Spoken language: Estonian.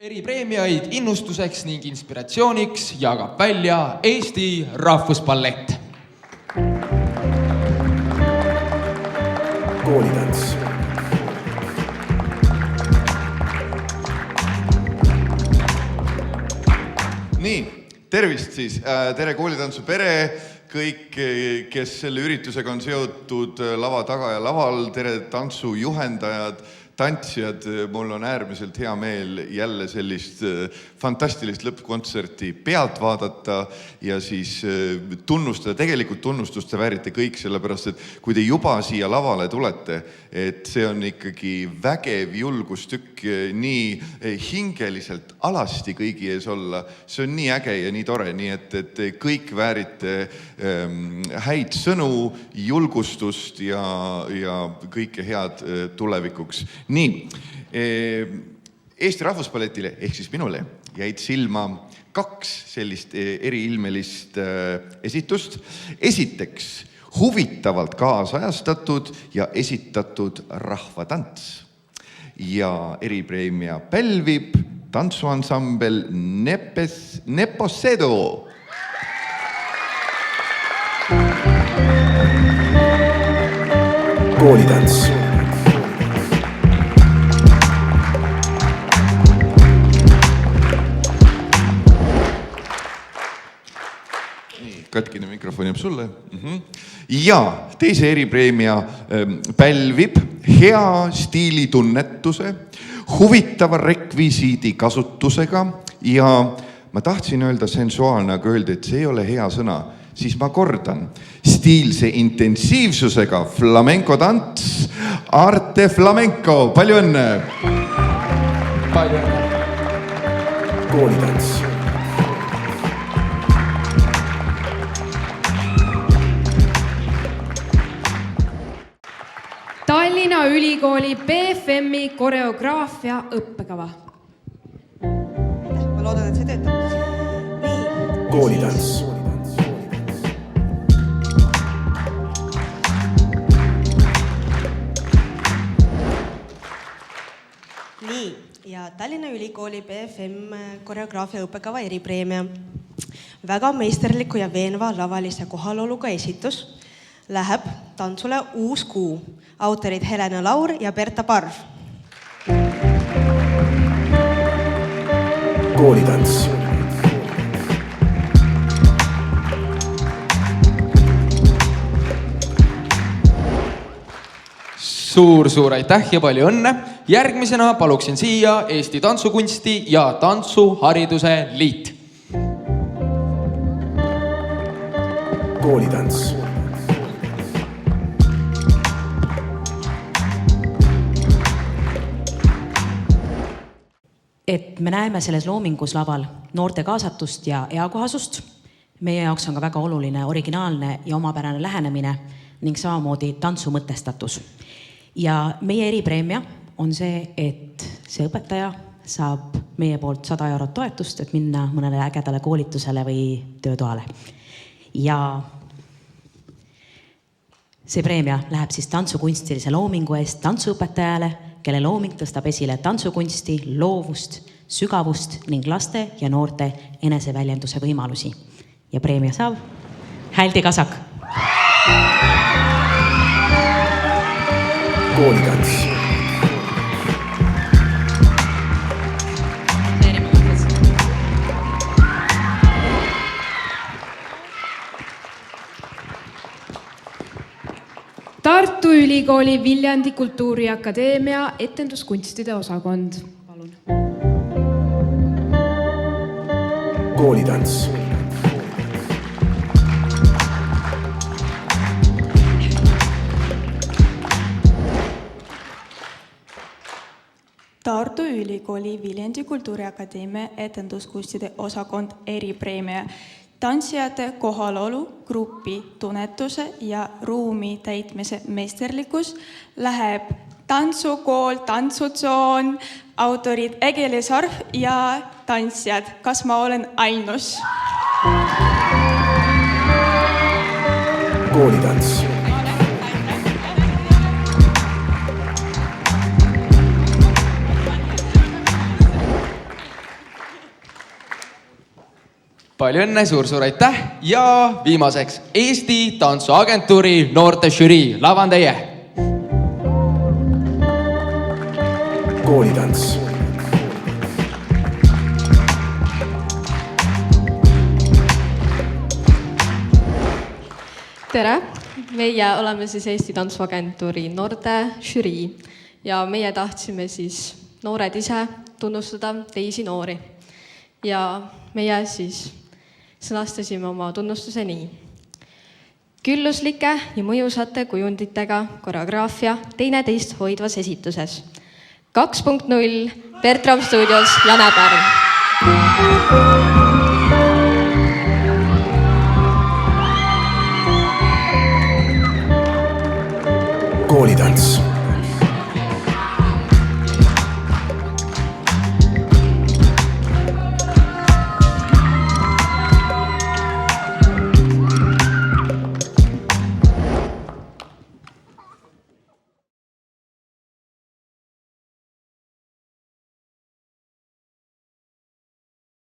Eripreemiaid innustuseks ning inspiratsiooniks jagab välja Eesti Rahvuspallett. Koolitants. Nii, tervist siis. Tere koolitantsu pere, kõik, kes selle üritusega on seotud lava taga ja laval, tere tantsujuhendajad, tantsijad, mul on äärmiselt hea meel jälle sellist fantastilist lõppkontserti pealt vaadata ja siis tunnustada, tegelikult tunnustust te väärite kõik, sellepärast et kui te juba siia lavale tulete, et see on ikkagi vägev julgustükk nii hingeliselt alasti kõigi ees olla, see on nii äge ja nii tore, nii et kõik väärite häid sõnu, julgustust ja kõike head tulevikuks. Nii, Eesti Rahvuspalletile ehk siis minule jäid silma kaks sellist eriilmelist esitust. Esiteks huvitavalt kaasajastatud ja esitatud rahvatants. Ja eripreemia pälvib tantsuansambel Neposedo. Koolitants. Katkine mikrofon jääb sulle. Ja teise eripreemia pälvib hea stiilitunnetuse, huvitava rekvisiidi kasutusega ja ma tahtsin öelda sensuaalne, aga öeldi, et see ei ole hea sõna, siis ma kordan. Stiilse intensiivsusega flamenco tants, Arte Flamenco. Palju õnne! Palju õnne! Koolitants. Tallinna Ülikooli BFM-i koreograafia õppekava. Ma loodan, et see töötab. Nii. Koolitants. Nii, ja Tallinna Ülikooli BFM koreograafia õppekava eripreemia. Väga meisterliku ja veenva lavalise kohaloluga esitus läheb tantsule Uus kuu. Autorid Helena Laur ja Berta Parv. Koolitants. Suur aitäh ja palju õnne! Järgmisena paluksin siia Eesti Tantsukunsti ja Tantsuhariduse Liit. Koolitants. Et me näeme selles loomingus laval noorte kaasatust ja eakohasust. Meie jaoks on ka väga oluline originaalne ja omapärane lähenemine ning samamoodi tantsu mõtestatus. Ja meie eripreemia on see, et see õpetaja saab meie poolt 100 € toetust, et minna mõnele ägedale koolitusele või töötoale. Ja see preemia läheb siis tantsukunstilise loomingu eest tantsuõpetajale, kelle looming tõstab esile tantsukunsti, loovust, sügavust ning laste ja noorte eneseväljenduse võimalusi. Ja preemia saab Häldi Kasak. Koolitants. Tartu Ülikooli Viljandi Kultuuriakadeemia etenduskunstide osakond. Palun. Koolitants. Tartu Ülikooli Viljandi Kultuuriakadeemia etenduskunstide osakond eripreemia. Tantsijate kohalolu, grupi tunnetuse ja ruumi täitmise meisterlikkus läheb tantsukool, tantsutsoon, autorid Egeli Sarv ja tantsijad. Kas ma olen ainus? Koolitants. palju õnne, suur aitäh ja viimaseks Eesti Tantsuagentuuri noorte žürii, lava on teie. Koolitants. Tere, meie oleme siis Eesti Tantsuagentuuri noorte žürii ja meie tahtsime siis noored ise tunnustada teisi noori. Ja meie siis sõnastasime oma tunnustuse nii. Külluslike ja mõjusate kujunditega koreograafia teineteist hoidvas esituses. 2.0 Bertram stuudios Jane Pärn. Koolitants.